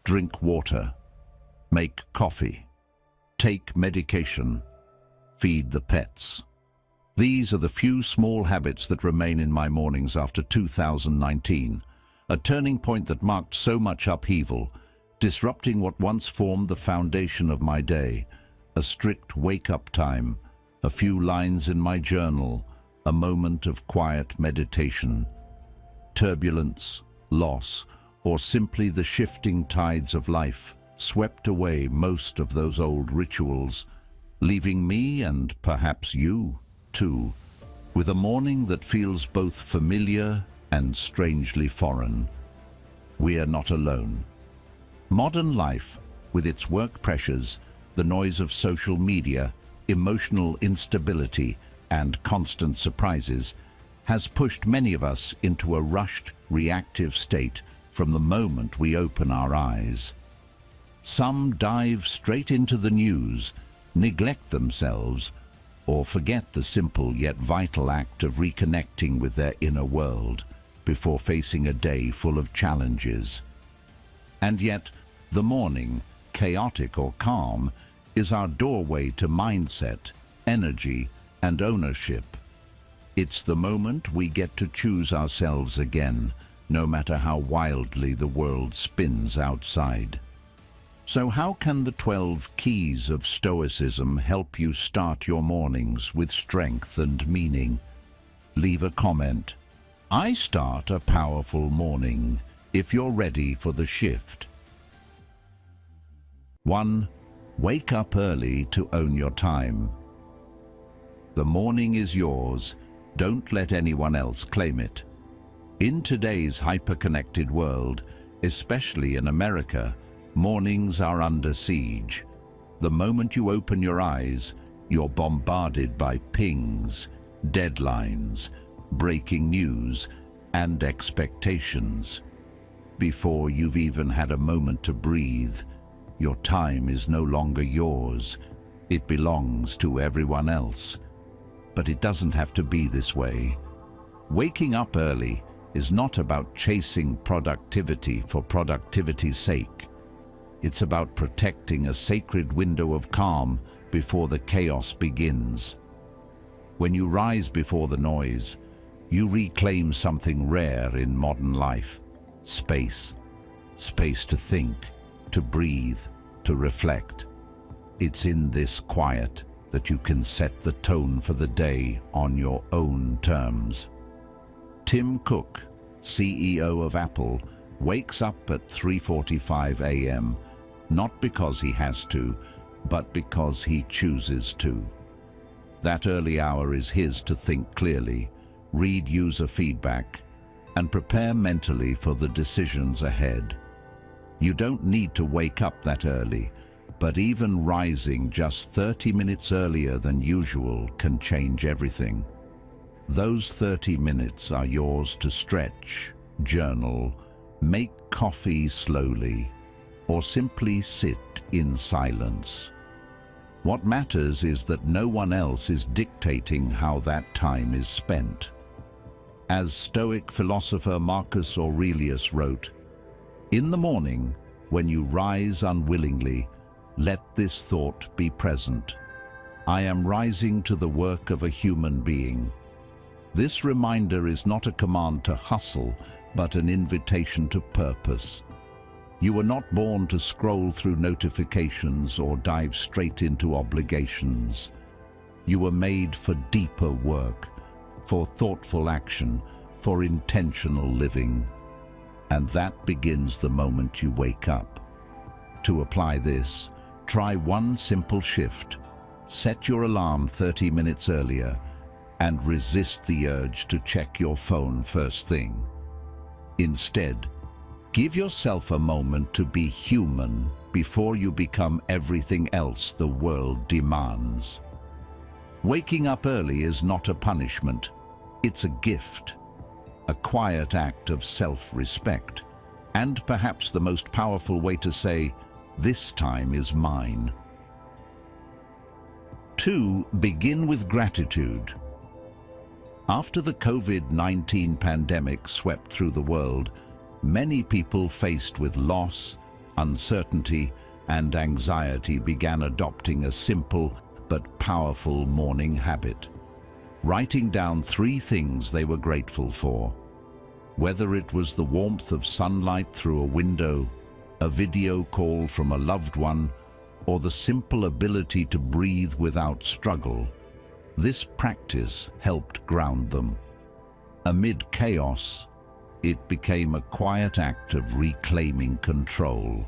drink water, make coffee, take medication, feed the pets. These are the few small habits that remain in my mornings after 2019, a turning point that marked so much upheaval, disrupting what once formed the foundation of my day, a strict wake-up time, a few lines in my journal, a moment of quiet meditation. Turbulence, loss, or simply the shifting tides of life swept away most of those old rituals, leaving me, and perhaps you, too, with a morning that feels both familiar and strangely foreign. We are not alone. Modern life, with its work pressures, the noise of social media, emotional instability, and constant surprises, has pushed many of us into a rushed, reactive state from the moment we open our eyes. Some dive straight into the news, neglect themselves, or forget the simple yet vital act of reconnecting with their inner world before facing a day full of challenges. And yet, the morning, chaotic or calm, is our doorway to mindset, energy, and ownership. It's the moment we get to choose ourselves again, no matter how wildly the world spins outside. So how can the 12 keys of Stoicism help you start your mornings with strength and meaning? Leave a comment. I start a powerful morning if you're ready for the shift. 1. Wake up early to own your time. The morning is yours. Don't let anyone else claim it. In today's hyper-connected world, especially in America, mornings are under siege. The moment you open your eyes, you're bombarded by pings, deadlines, breaking news, and expectations. Before you've even had a moment to breathe, your time is no longer yours. It belongs to everyone else. But it doesn't have to be this way. Waking up early is not about chasing productivity for productivity's sake. It's about protecting a sacred window of calm before the chaos begins. When you rise before the noise, you reclaim something rare in modern life: space. Space to think, to breathe, to reflect. It's in this quiet that you can set the tone for the day on your own terms. Tim Cook, CEO of Apple, wakes up at 3:45 a.m., not because he has to, but because he chooses to. That early hour is his to think clearly, read user feedback, and prepare mentally for the decisions ahead. You don't need to wake up that early, but even rising just 30 minutes earlier than usual can change everything. Those 30 minutes are yours to stretch, journal, make coffee slowly, or simply sit in silence. What matters is that no one else is dictating how that time is spent. As Stoic philosopher Marcus Aurelius wrote, "In the morning, when you rise unwillingly, let this thought be present: I am rising to the work of a human being." This reminder is not a command to hustle, but an invitation to purpose. You were not born to scroll through notifications or dive straight into obligations. You were made for deeper work, for thoughtful action, for intentional living. And that begins the moment you wake up. To apply this, try one simple shift. Set your alarm 30 minutes earlier and resist the urge to check your phone first thing. Instead, give yourself a moment to be human before you become everything else the world demands. Waking up early is not a punishment, it's a gift, a quiet act of self-respect, and perhaps the most powerful way to say, "This time is mine." 2. Begin with gratitude. After the COVID-19 pandemic swept through the world, many people faced with loss, uncertainty, and anxiety began adopting a simple but powerful morning habit: writing down 3 things they were grateful for. Whether it was the warmth of sunlight through a window, a video call from a loved one, or the simple ability to breathe without struggle, this practice helped ground them. Amid chaos, it became a quiet act of reclaiming control,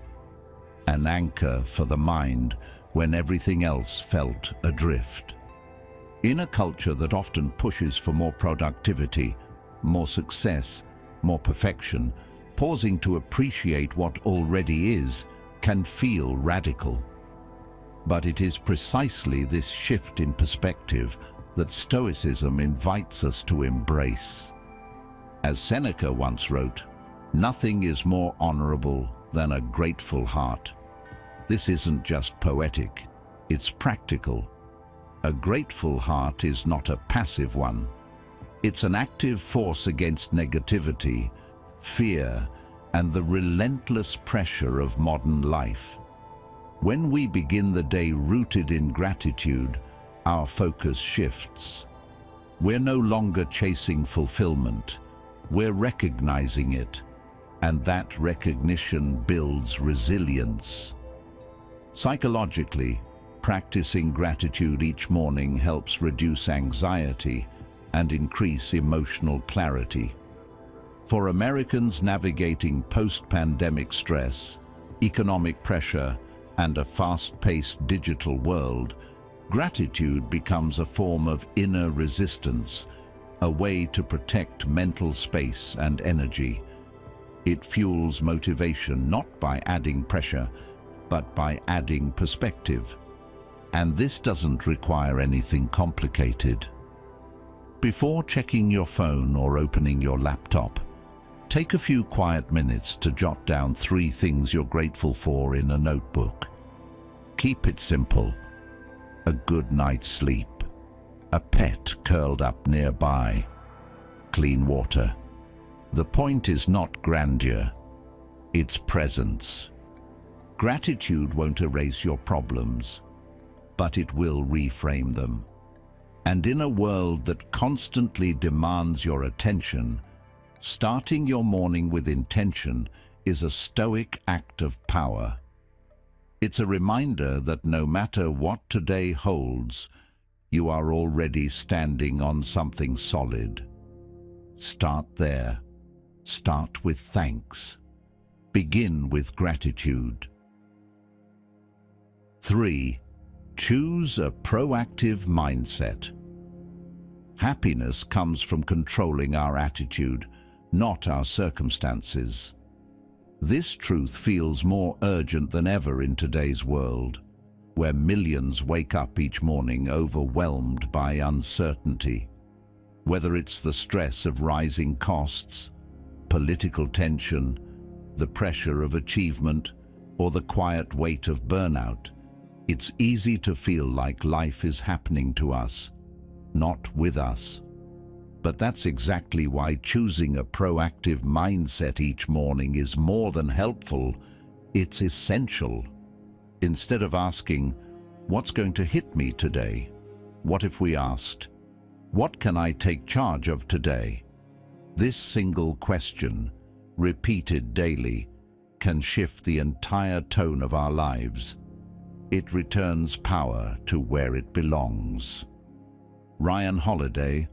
an anchor for the mind when everything else felt adrift. In a culture that often pushes for more productivity, more success, more perfection, pausing to appreciate what already is can feel radical. But it is precisely this shift in perspective that Stoicism invites us to embrace. As Seneca once wrote, "Nothing is more honorable than a grateful heart." This isn't just poetic, it's practical. A grateful heart is not a passive one. It's an active force against negativity, fear, and the relentless pressure of modern life. When we begin the day rooted in gratitude, our focus shifts. We're no longer chasing fulfillment, we're recognizing it, and that recognition builds resilience. Psychologically, practicing gratitude each morning helps reduce anxiety and increase emotional clarity. For Americans navigating post-pandemic stress, economic pressure, and a fast-paced digital world, gratitude becomes a form of inner resistance, a way to protect mental space and energy. It fuels motivation not by adding pressure, but by adding perspective. And this doesn't require anything complicated. Before checking your phone or opening your laptop, take a few quiet minutes to jot down 3 things you're grateful for in a notebook. Keep it simple: a good night's sleep, a pet curled up nearby, clean water. The point is not grandeur, it's presence. Gratitude won't erase your problems, but it will reframe them. And in a world that constantly demands your attention, starting your morning with intention is a Stoic act of power. It's a reminder that no matter what today holds, you are already standing on something solid. Start there. Start with thanks. Begin with gratitude. 3. Choose a proactive mindset. Happiness comes from controlling our attitude, not our circumstances. This truth feels more urgent than ever in today's world, where millions wake up each morning overwhelmed by uncertainty. Whether it's the stress of rising costs, political tension, the pressure of achievement, or the quiet weight of burnout, it's easy to feel like life is happening to us, not with us. But that's exactly why choosing a proactive mindset each morning is more than helpful, it's essential. Instead of asking, "What's going to hit me today?" what if we asked, "What can I take charge of today?" This single question, repeated daily, can shift the entire tone of our lives. It returns power to where it belongs. Ryan Holiday,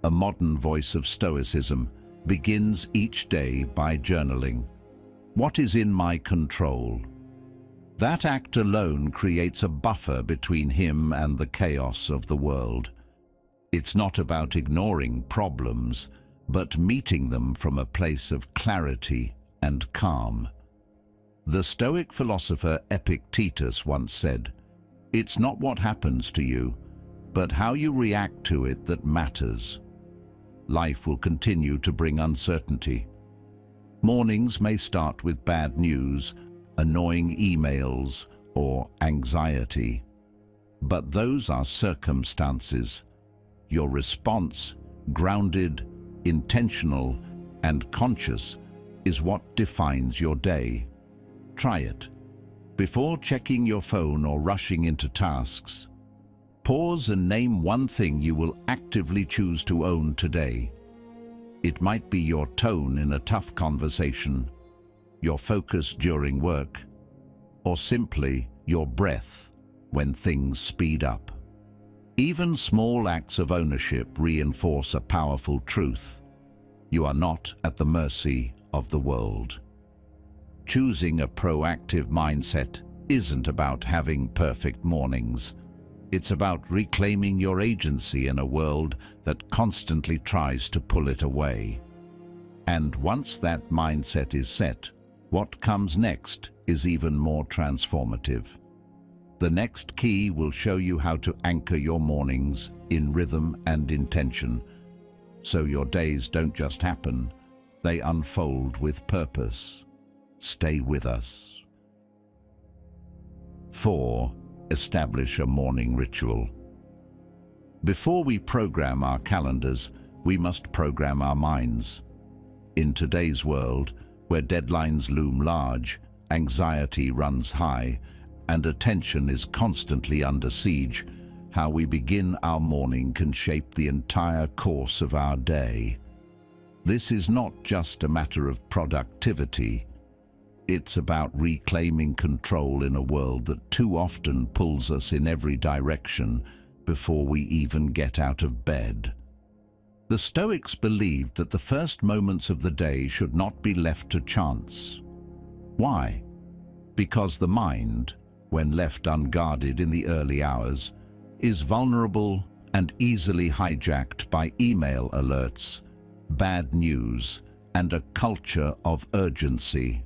a modern voice of Stoicism, begins each day by journaling. What is in my control? That act alone creates a buffer between him and the chaos of the world. It's not about ignoring problems, but meeting them from a place of clarity and calm. The Stoic philosopher Epictetus once said, "It's not what happens to you, but how you react to it that matters." Life will continue to bring uncertainty. Mornings may start with bad news, annoying emails, or anxiety. But those are circumstances. Your response, grounded, intentional, and conscious, is what defines your day. Try it. Before checking your phone or rushing into tasks, pause and name one thing you will actively choose to own today. It might be your tone in a tough conversation, your focus during work, or simply your breath when things speed up. Even small acts of ownership reinforce a powerful truth. You are not at the mercy of the world. Choosing a proactive mindset isn't about having perfect mornings. It's about reclaiming your agency in a world that constantly tries to pull it away. And once that mindset is set, what comes next is even more transformative. The next key will show you how to anchor your mornings in rhythm and intention, so your days don't just happen, they unfold with purpose. Stay with us. 4. Establish a morning ritual. Before we program our calendars, we must program our minds. In today's world, where deadlines loom large, anxiety runs high, and attention is constantly under siege, how we begin our morning can shape the entire course of our day. This is not just a matter of productivity. It's about reclaiming control in a world that too often pulls us in every direction before we even get out of bed. The Stoics believed that the first moments of the day should not be left to chance. Why? Because the mind, when left unguarded in the early hours, is vulnerable and easily hijacked by email alerts, bad news, and a culture of urgency.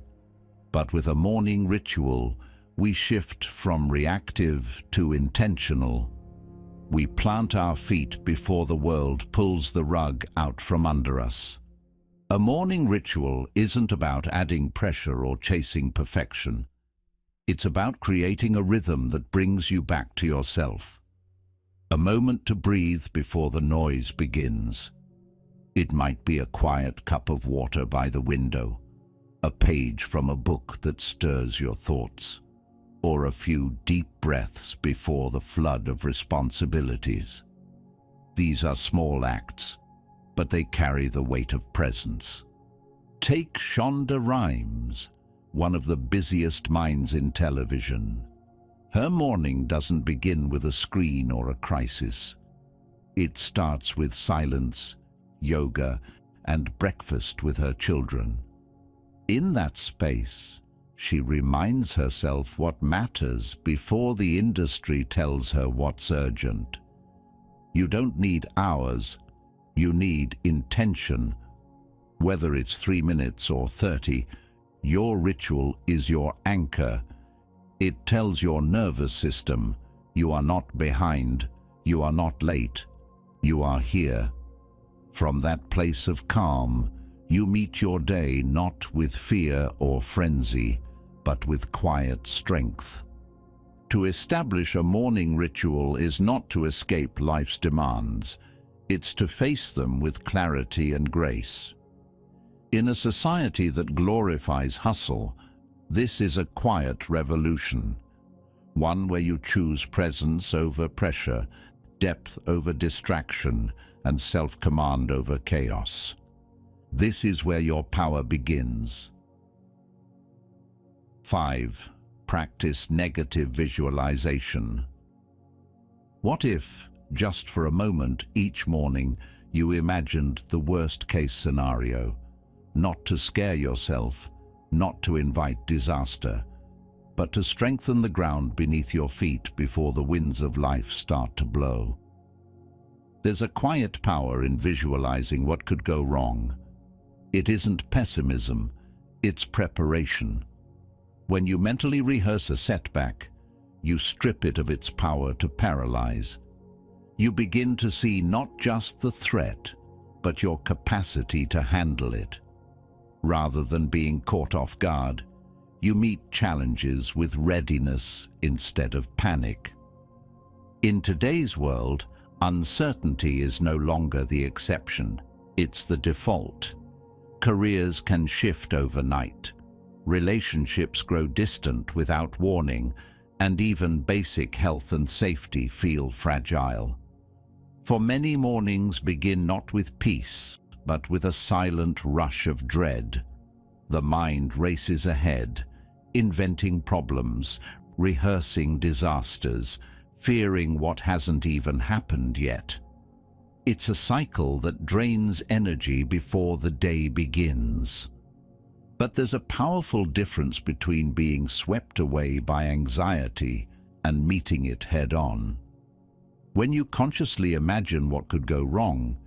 But with a morning ritual, we shift from reactive to intentional. We plant our feet before the world pulls the rug out from under us. A morning ritual isn't about adding pressure or chasing perfection. It's about creating a rhythm that brings you back to yourself. A moment to breathe before the noise begins. It might be a quiet cup of water by the window, a page from a book that stirs your thoughts, or a few deep breaths before the flood of responsibilities. These are small acts, but they carry the weight of presence. Take Shonda Rhimes, one of the busiest minds in television. Her morning doesn't begin with a screen or a crisis. It starts with silence, yoga, and breakfast with her children. In that space, she reminds herself what matters before the industry tells her what's urgent. You don't need hours, you need intention. Whether it's 3 minutes or 30, your ritual is your anchor. It tells your nervous system, you are not behind, you are not late, you are here. From that place of calm, you meet your day not with fear or frenzy, but with quiet strength. To establish a morning ritual is not to escape life's demands, it's to face them with clarity and grace. In a society that glorifies hustle, this is a quiet revolution, one where you choose presence over pressure, depth over distraction, and self-command over chaos. This is where your power begins. 5. Practice negative visualization. What if, just for a moment each morning, you imagined the worst-case scenario? Not to scare yourself, not to invite disaster, but to strengthen the ground beneath your feet before the winds of life start to blow. There's a quiet power in visualizing what could go wrong. It isn't pessimism, it's preparation. When you mentally rehearse a setback, you strip it of its power to paralyze. You begin to see not just the threat, but your capacity to handle it. Rather than being caught off guard, you meet challenges with readiness instead of panic. In today's world, uncertainty is no longer the exception, it's the default. Careers can shift overnight. Relationships grow distant without warning, and even basic health and safety feel fragile. For many mornings begin not with peace, but with a silent rush of dread. The mind races ahead, inventing problems, rehearsing disasters, fearing what hasn't even happened yet. It's a cycle that drains energy before the day begins. But there's a powerful difference between being swept away by anxiety and meeting it head-on. When you consciously imagine what could go wrong,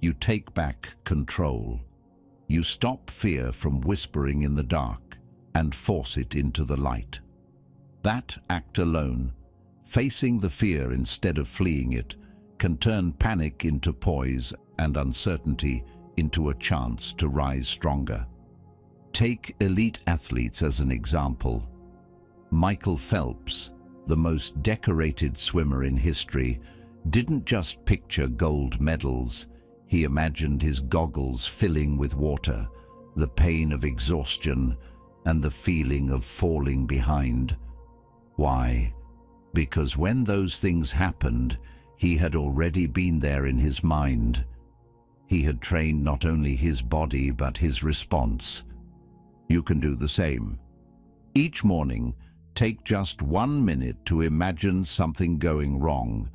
you take back control. You stop fear from whispering in the dark and force it into the light. That act alone, facing the fear instead of fleeing it, can turn panic into poise and uncertainty into a chance to rise stronger. Take elite athletes as an example. Michael Phelps, the most decorated swimmer in history, didn't just picture gold medals. He imagined his goggles filling with water, the pain of exhaustion, and the feeling of falling behind. Why? Because when those things happened, he had already been there in his mind. He had trained not only his body but his response. You can do the same. Each morning, take just 1 minute to imagine something going wrong,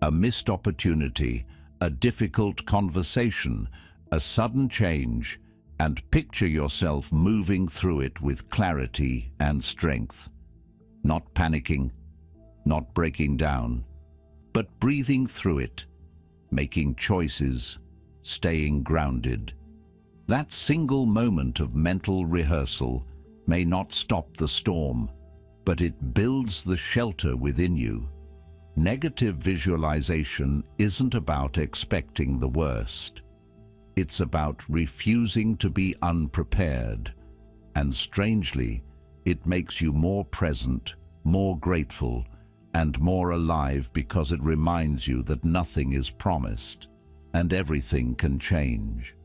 a missed opportunity, a difficult conversation, a sudden change, and picture yourself moving through it with clarity and strength. Not panicking, not breaking down, but breathing through it, making choices, staying grounded. That single moment of mental rehearsal may not stop the storm, but it builds the shelter within you. Negative visualization isn't about expecting the worst. It's about refusing to be unprepared. And strangely, it makes you more present, more grateful, and more alive because it reminds you that nothing is promised and everything can change.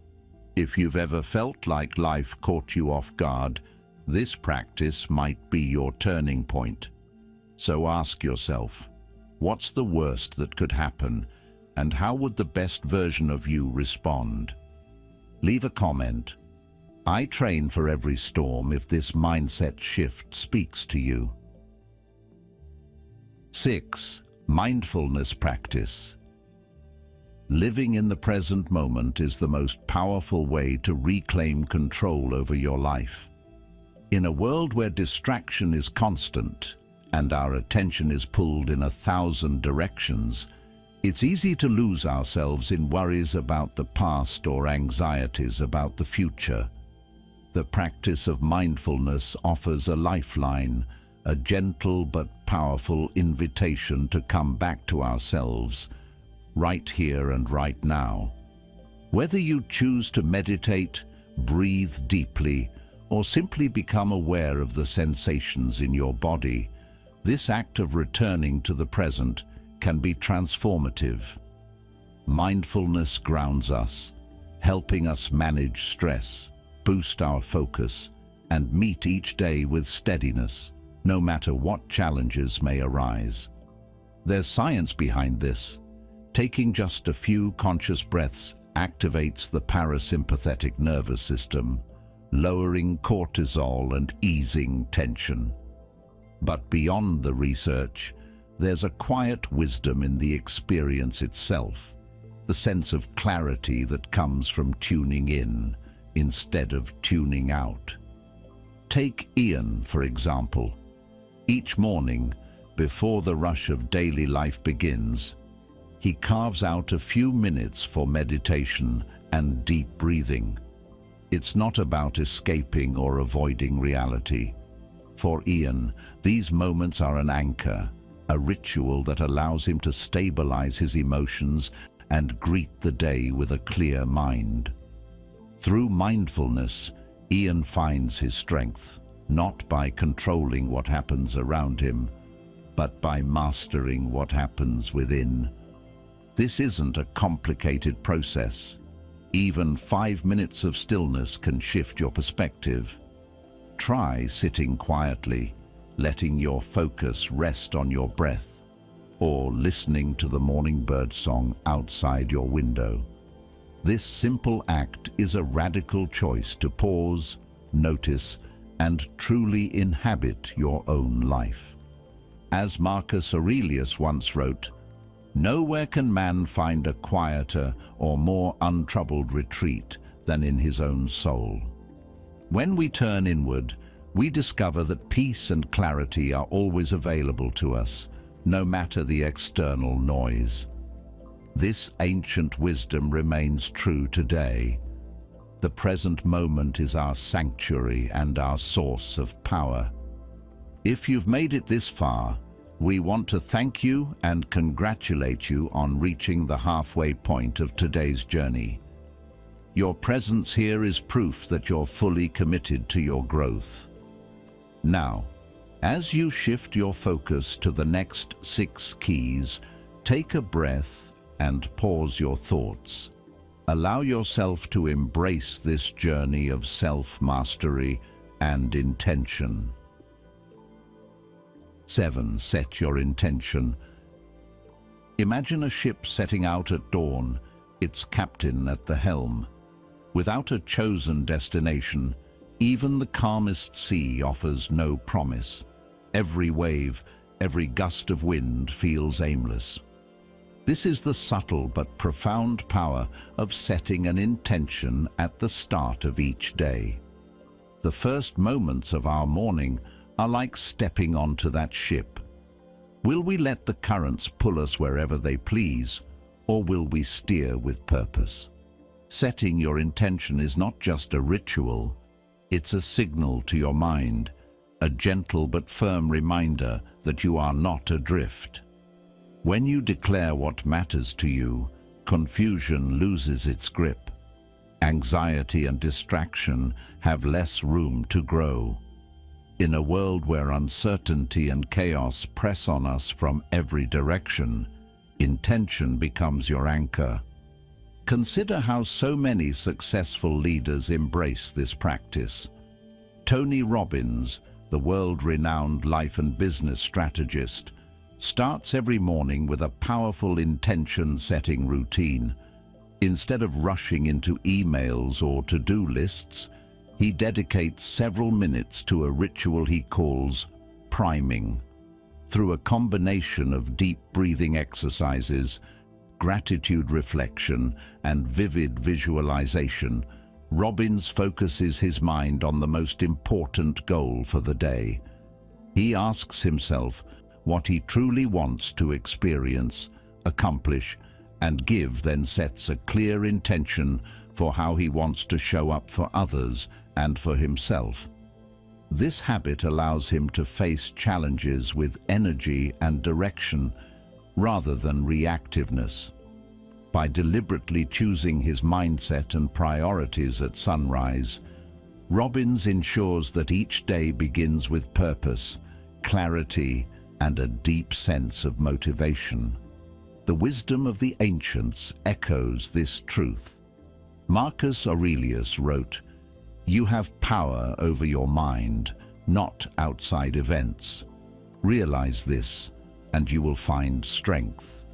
If you've ever felt like life caught you off guard, this practice might be your turning point. So ask yourself, what's the worst that could happen, and how would the best version of you respond? Leave a comment. I train for every storm if this mindset shift speaks to you. 6. Mindfulness practice. Living in the present moment is the most powerful way to reclaim control over your life. In a world where distraction is constant and our attention is pulled in 1,000 directions, it's easy to lose ourselves in worries about the past or anxieties about the future. The practice of mindfulness offers a lifeline, a gentle but powerful invitation to come back to ourselves, right here and right now. Whether you choose to meditate, breathe deeply, or simply become aware of the sensations in your body, this act of returning to the present can be transformative. Mindfulness grounds us, helping us manage stress, boost our focus, and meet each day with steadiness, no matter what challenges may arise. There's science behind this. Taking just a few conscious breaths activates the parasympathetic nervous system, lowering cortisol and easing tension. But beyond the research, there's a quiet wisdom in the experience itself, the sense of clarity that comes from tuning in instead of tuning out. Take Ian, for example. Each morning, before the rush of daily life begins, he carves out a few minutes for meditation and deep breathing. It's not about escaping or avoiding reality. For Ian, these moments are an anchor, a ritual that allows him to stabilize his emotions and greet the day with a clear mind. Through mindfulness, Ian finds his strength, not by controlling what happens around him, but by mastering what happens within. This isn't a complicated process. Even 5 minutes of stillness can shift your perspective. Try sitting quietly, letting your focus rest on your breath, or listening to the morning bird song outside your window. This simple act is a radical choice to pause, notice, and truly inhabit your own life. As Marcus Aurelius once wrote, "Nowhere can man find a quieter or more untroubled retreat than in his own soul." When we turn inward, we discover that peace and clarity are always available to us, no matter the external noise. This ancient wisdom remains true today. The present moment is our sanctuary and our source of power. If you've made it this far, we want to thank you and congratulate you on reaching the halfway point of today's journey. Your presence here is proof that you're fully committed to your growth. Now, as you shift your focus to the next 6 keys, take a breath and pause your thoughts. Allow yourself to embrace this journey of self-mastery and intention. 7. Set your intention. Imagine a ship setting out at dawn, its captain at the helm. Without a chosen destination, even the calmest sea offers no promise. Every wave, every gust of wind feels aimless. This is the subtle but profound power of setting an intention at the start of each day. The first moments of our morning are like stepping onto that ship. Will we let the currents pull us wherever they please, or will we steer with purpose? Setting your intention is not just a ritual, it's a signal to your mind, a gentle but firm reminder that you are not adrift. When you declare what matters to you, confusion loses its grip. Anxiety and distraction have less room to grow. In a world where uncertainty and chaos press on us from every direction, intention becomes your anchor. Consider how so many successful leaders embrace this practice. Tony Robbins, the world-renowned life and business strategist, starts every morning with a powerful intention-setting routine. Instead of rushing into emails or to-do lists, he dedicates several minutes to a ritual he calls priming. Through a combination of deep breathing exercises, gratitude reflection, and vivid visualization, Robbins focuses his mind on the most important goal for the day. He asks himself what he truly wants to experience, accomplish, and give, then sets a clear intention for how he wants to show up for others and for himself. This habit allows him to face challenges with energy and direction rather than reactiveness. By deliberately choosing his mindset and priorities at sunrise, Robbins ensures that each day begins with purpose, clarity, and a deep sense of motivation. The wisdom of the ancients echoes this truth. Marcus Aurelius wrote, "You have power over your mind, not outside events. Realize this, and you will find strength."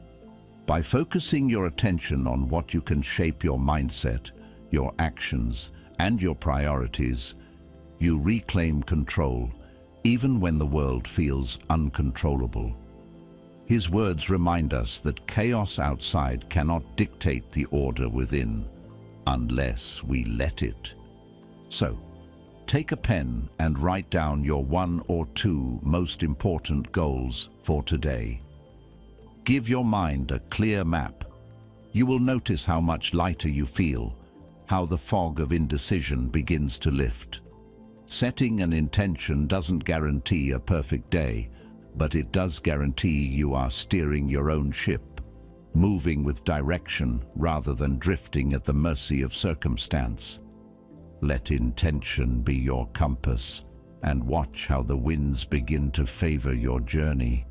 By focusing your attention on what you can shape your mindset, your actions, and your priorities, you reclaim control, even when the world feels uncontrollable. His words remind us that chaos outside cannot dictate the order within, unless we let it. So, take a pen and write down your 1 or 2 most important goals for today. Give your mind a clear map. You will notice how much lighter you feel, how the fog of indecision begins to lift. Setting an intention doesn't guarantee a perfect day, but it does guarantee you are steering your own ship, moving with direction rather than drifting at the mercy of circumstance. Let intention be your compass, and watch how the winds begin to favor your journey.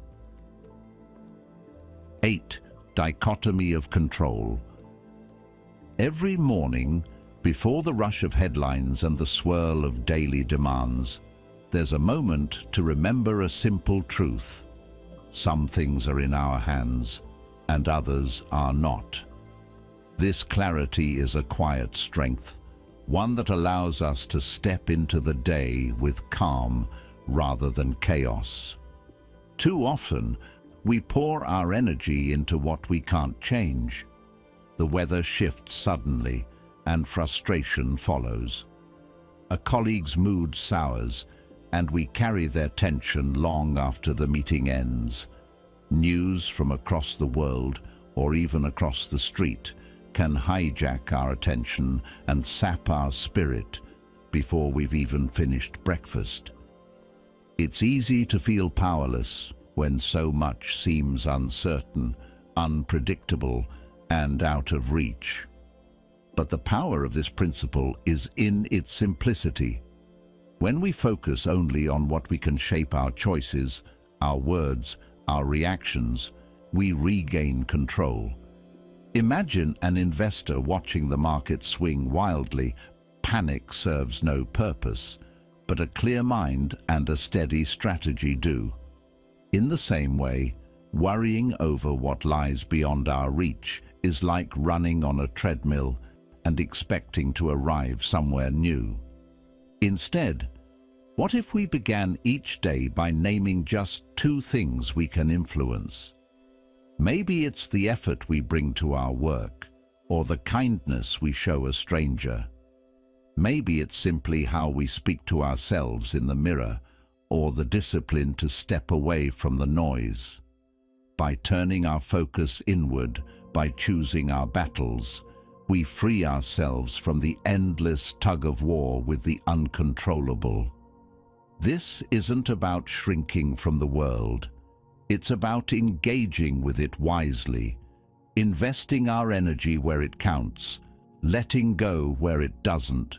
8. Dichotomy of control. Every morning, Before the rush of headlines and the swirl of daily demands, there's a moment to remember a simple truth. Some things are in our hands, and others are not. This clarity is a quiet strength, one that allows us to step into the day with calm rather than chaos. Too often, we pour our energy into what we can't change. The weather shifts suddenly, and frustration follows. A colleague's mood sours, and we carry their tension long after the meeting ends. News from across the world, or even across the street, can hijack our attention and sap our spirit before we've even finished breakfast. It's easy to feel powerless when so much seems uncertain, unpredictable, and out of reach. But the power of this principle is in its simplicity. When we focus only on what we can shape our choices, our words, our reactions, we regain control. Imagine an investor watching the market swing wildly. Panic serves no purpose, but a clear mind and a steady strategy do. In the same way, worrying over what lies beyond our reach is like running on a treadmill and expecting to arrive somewhere new. Instead, what if we began each day by naming just 2 things we can influence? Maybe it's the effort we bring to our work, or the kindness we show a stranger. Maybe it's simply how we speak to ourselves in the mirror, or the discipline to step away from the noise. By turning our focus inward, by choosing our battles, we free ourselves from the endless tug-of-war with the uncontrollable. This isn't about shrinking from the world. It's about engaging with it wisely, investing our energy where it counts, letting go where it doesn't.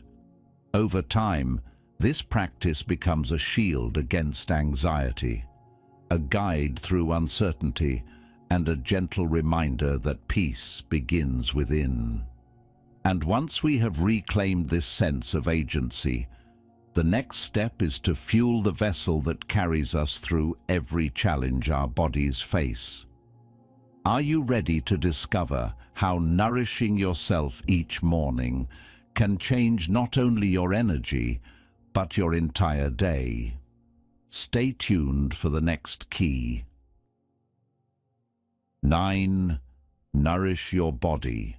Over time, this practice becomes a shield against anxiety, a guide through uncertainty, and a gentle reminder that peace begins within. And once we have reclaimed this sense of agency, the next step is to fuel the vessel that carries us through every challenge our bodies face. Are you ready to discover how nourishing yourself each morning can change not only your energy, but your entire day? Stay tuned for the next key. 9. Nourish your body.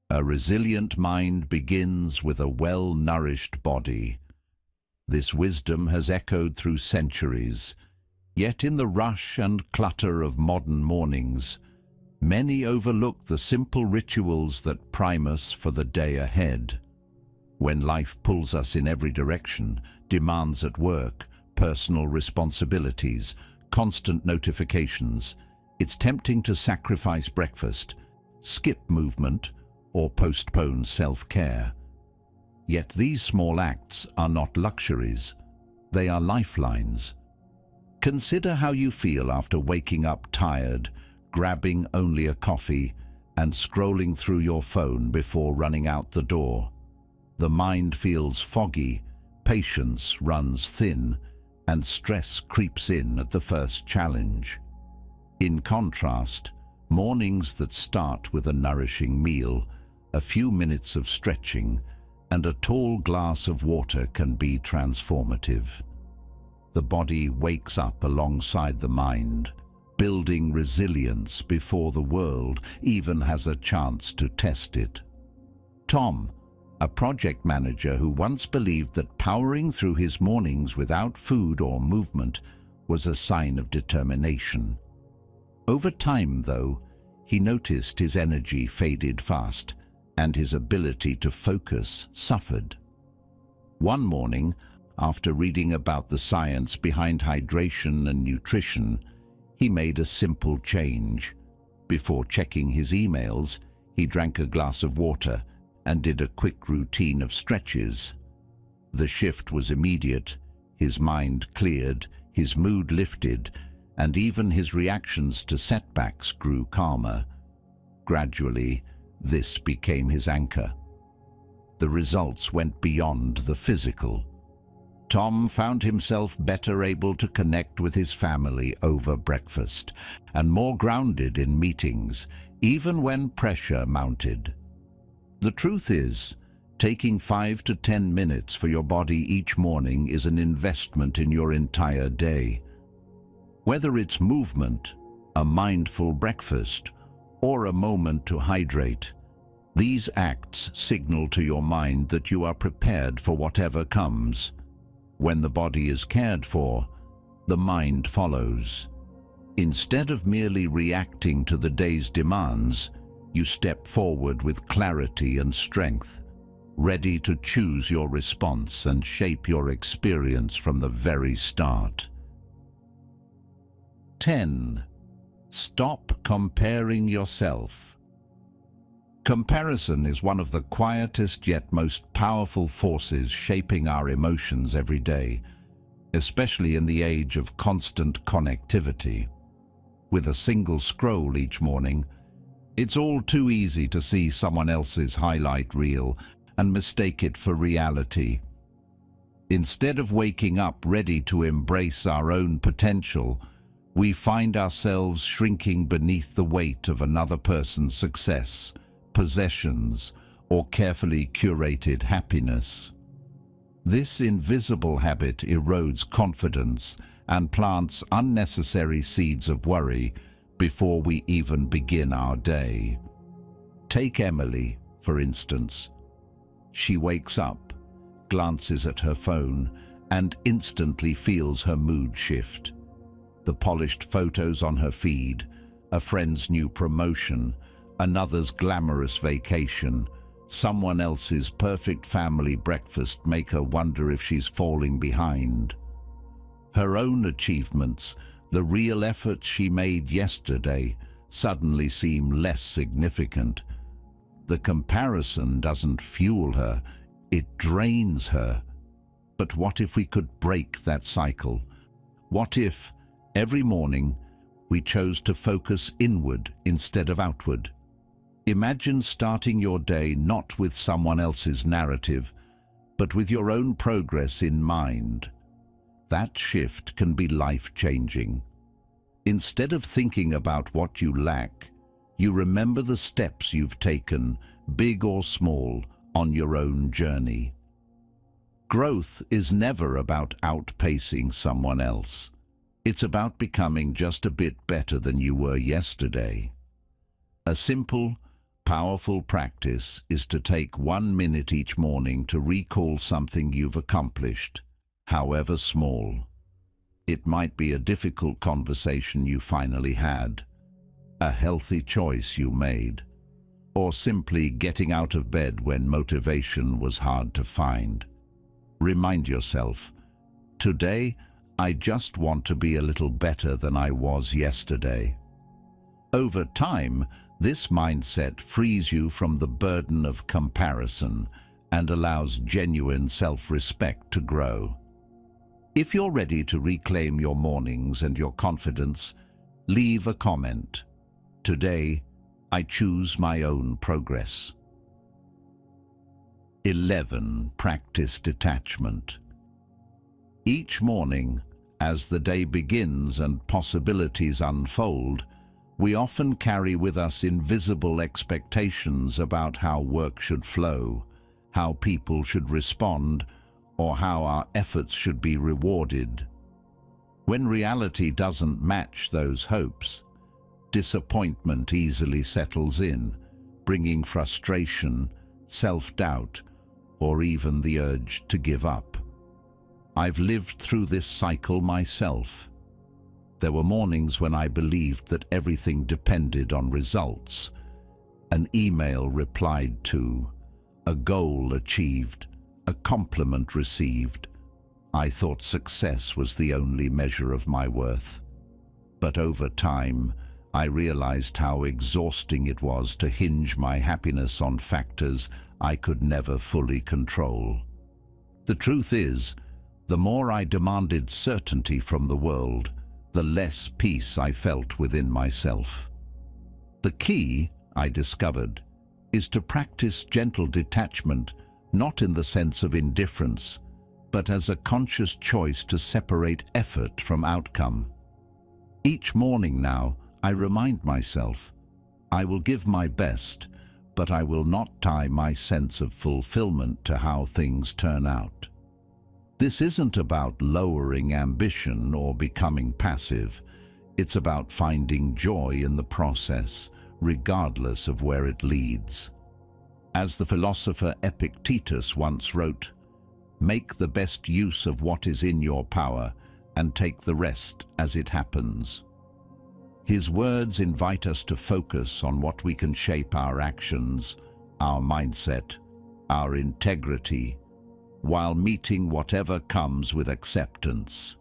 A resilient mind begins with a well-nourished body. This wisdom has echoed through centuries, yet in the rush and clutter of modern mornings, many overlook the simple rituals that prime us for the day ahead. When life pulls us in every direction, demands at work, personal responsibilities, constant notifications, it's tempting to sacrifice breakfast, skip movement, or postpone self-care. Yet these small acts are not luxuries, they are lifelines. Consider how you feel after waking up tired, grabbing only a coffee, and scrolling through your phone before running out the door. The mind feels foggy, patience runs thin, and stress creeps in at the first challenge. In contrast, mornings that start with a nourishing meal, a few minutes of stretching, and a tall glass of water can be transformative. The body wakes up alongside the mind, building resilience before the world even has a chance to test it. Tom, a project manager who once believed that powering through his mornings without food or movement was a sign of determination. Over time, though, he noticed his energy faded fast, and his ability to focus suffered. One morning, after reading about the science behind hydration and nutrition, he made a simple change. Before checking his emails, he drank a glass of water and did a quick routine of stretches. The shift was immediate. His mind cleared, his mood lifted, and even his reactions to setbacks grew calmer. Gradually, this became his anchor. the results went beyond the physical. Tom found himself better able to connect with his family over breakfast and more grounded in meetings, even when pressure mounted. The truth is, taking 5 to 10 minutes for your body each morning is an investment in your entire day. Whether it's movement, a mindful breakfast, or a moment to hydrate, these acts signal to your mind that you are prepared for whatever comes. When the body is cared for, the mind follows. Instead of merely reacting to the day's demands, you step forward with clarity and strength, ready to choose your response and shape your experience from the very start. 10. Stop comparing yourself. Comparison is one of the quietest yet most powerful forces shaping our emotions every day, especially in the age of constant connectivity. With a single scroll each morning, it's all too easy to see someone else's highlight reel and mistake it for reality. Instead of waking up ready to embrace our own potential, we find ourselves shrinking beneath the weight of another person's success, possessions, or carefully curated happiness. This invisible habit erodes confidence and plants unnecessary seeds of worry before we even begin our day. Take Emily, for instance. She wakes up, glances at her phone, and instantly feels her mood shift. The polished photos on her feed, a friend's new promotion, another's glamorous vacation, someone else's perfect family breakfast make her wonder if she's falling behind. Her own achievements, the real efforts she made yesterday, suddenly seem less significant. The comparison doesn't fuel her, it drains her. But what if we could break that cycle? What if, every morning, we chose to focus inward instead of outward? Imagine starting your day not with someone else's narrative, but with your own progress in mind. That shift can be life-changing. Instead of thinking about what you lack, you remember the steps you've taken, big or small, on your own journey. Growth is never about outpacing someone else. It's about becoming just a bit better than you were yesterday. A simple, powerful practice is to take 1 minute each morning to recall something you've accomplished, however small. It might be a difficult conversation you finally had, a healthy choice you made, or simply getting out of bed when motivation was hard to find. Remind yourself, today I just want to be a little better than I was yesterday. Over time, this mindset frees you from the burden of comparison and allows genuine self-respect to grow. If you're ready to reclaim your mornings and your confidence, leave a comment. Today, I choose my own progress. 11. Practice detachment. Each morning, as the day begins and possibilities unfold, we often carry with us invisible expectations about how work should flow, how people should respond, or how our efforts should be rewarded. When reality doesn't match those hopes, disappointment easily settles in, bringing frustration, self-doubt, or even the urge to give up. I've lived through this cycle myself. There were mornings when I believed that everything depended on results. An email replied to, a goal achieved, a compliment received. I thought success was the only measure of my worth. But over time, I realized how exhausting it was to hinge my happiness on factors I could never fully control. The truth is, the more I demanded certainty from the world, the less peace I felt within myself. The key, I discovered, is to practice gentle detachment not in the sense of indifference, but as a conscious choice to separate effort from outcome. Each morning now, I remind myself, I will give my best, but I will not tie my sense of fulfillment to how things turn out. This isn't about lowering ambition or becoming passive. It's about finding joy in the process, regardless of where it leads. As the philosopher Epictetus once wrote, "Make the best use of what is in your power and take the rest as it happens." His words invite us to focus on what we can shape: our actions, our mindset, our integrity, while meeting whatever comes with acceptance.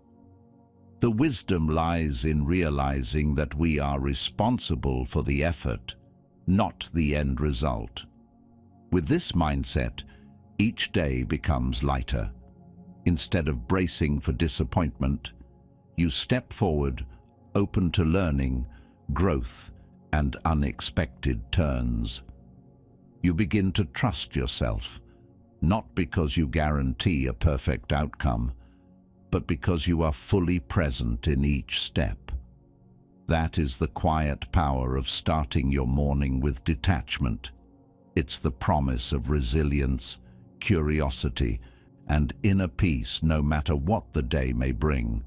The wisdom lies in realizing that we are responsible for the effort, not the end result. With this mindset, each day becomes lighter. Instead of bracing for disappointment, you step forward, open to learning, growth, and unexpected turns. You begin to trust yourself, not because you guarantee a perfect outcome, but because you are fully present in each step. That is the quiet power of starting your morning with detachment. It's the promise of resilience, curiosity, and inner peace no matter what the day may bring.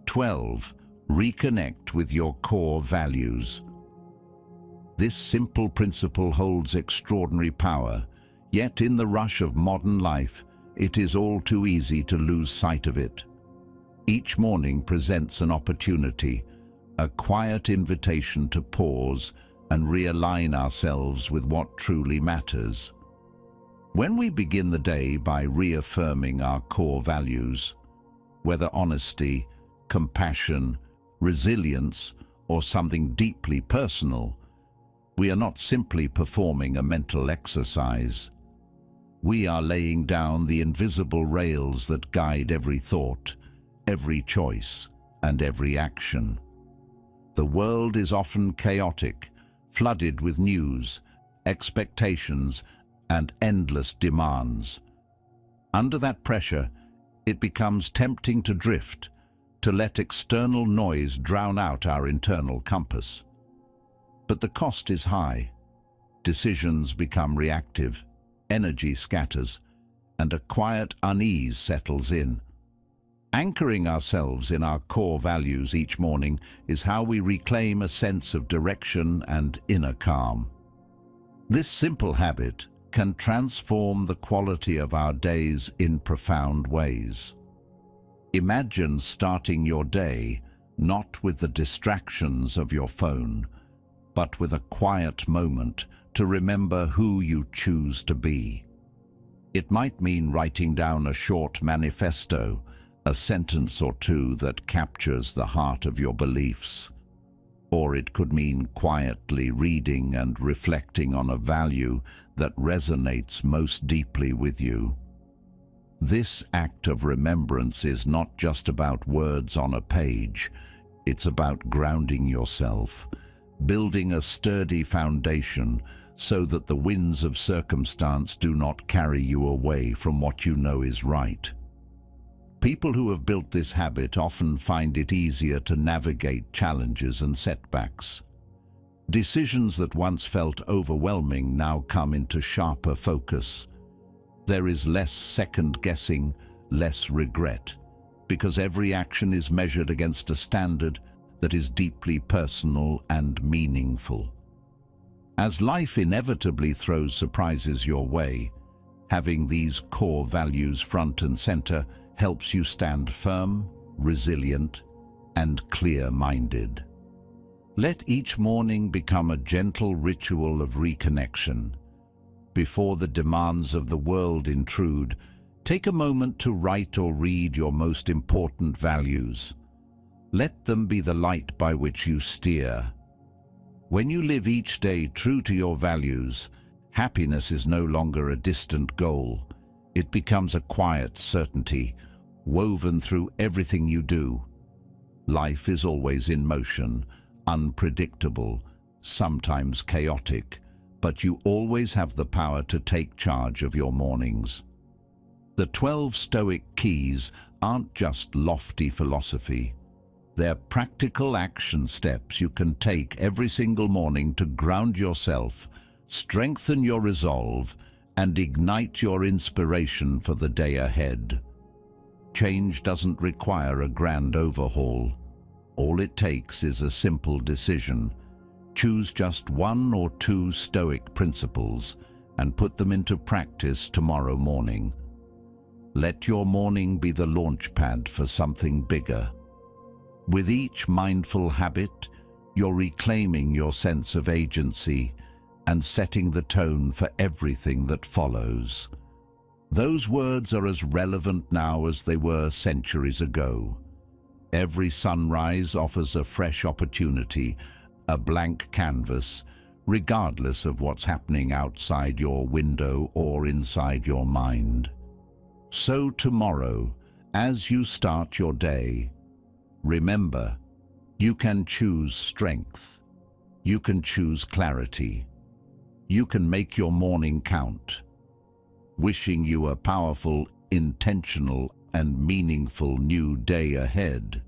12. Reconnect with your core values. This simple principle holds extraordinary power, yet in the rush of modern life, it is all too easy to lose sight of it. Each morning presents an opportunity, a quiet invitation to pause and realign ourselves with what truly matters. When we begin the day by reaffirming our core values, whether honesty, compassion, resilience, or something deeply personal, we are not simply performing a mental exercise. We are laying down the invisible rails that guide every thought, every choice, and every action. The world is often chaotic, flooded with news, expectations, and endless demands. Under that pressure, it becomes tempting to drift, to let external noise drown out our internal compass. But the cost is high. Decisions become reactive, energy scatters, and a quiet unease settles in. Anchoring ourselves in our core values each morning is how we reclaim a sense of direction and inner calm. This simple habit can transform the quality of our days in profound ways. Imagine starting your day not with the distractions of your phone, but with a quiet moment to remember who you choose to be. It might mean writing down a short manifesto, a sentence or two that captures the heart of your beliefs. Or it could mean quietly reading and reflecting on a value that resonates most deeply with you. This act of remembrance is not just about words on a page. It's about grounding yourself, building a sturdy foundation so that the winds of circumstance do not carry you away from what you know is right. People who have built this habit often find it easier to navigate challenges and setbacks. Decisions that once felt overwhelming now come into sharper focus. There is less second-guessing, less regret, because every action is measured against a standard that is deeply personal and meaningful. As life inevitably throws surprises your way, having these core values front and center helps you stand firm, resilient, and clear-minded. Let each morning become a gentle ritual of reconnection. Before the demands of the world intrude, take a moment to write or read your most important values. Let them be the light by which you steer. When you live each day true to your values, happiness is no longer a distant goal. It becomes a quiet certainty, woven through everything you do. Life is always in motion, unpredictable, sometimes chaotic, but you always have the power to take charge of your mornings. The 12 Stoic keys aren't just lofty philosophy. They're practical action steps you can take every single morning to ground yourself, strengthen your resolve, and ignite your inspiration for the day ahead. Change doesn't require a grand overhaul. All it takes is a simple decision. Choose just 1 or 2 Stoic principles and put them into practice tomorrow morning. Let your morning be the launchpad for something bigger. With each mindful habit, you're reclaiming your sense of agency and setting the tone for everything that follows. Those words are as relevant now as they were centuries ago. Every sunrise offers a fresh opportunity, a blank canvas, regardless of what's happening outside your window or inside your mind. So tomorrow, as you start your day, remember, you can choose strength. You can choose clarity. You can make your morning count. Wishing you a powerful, intentional, and meaningful new day ahead.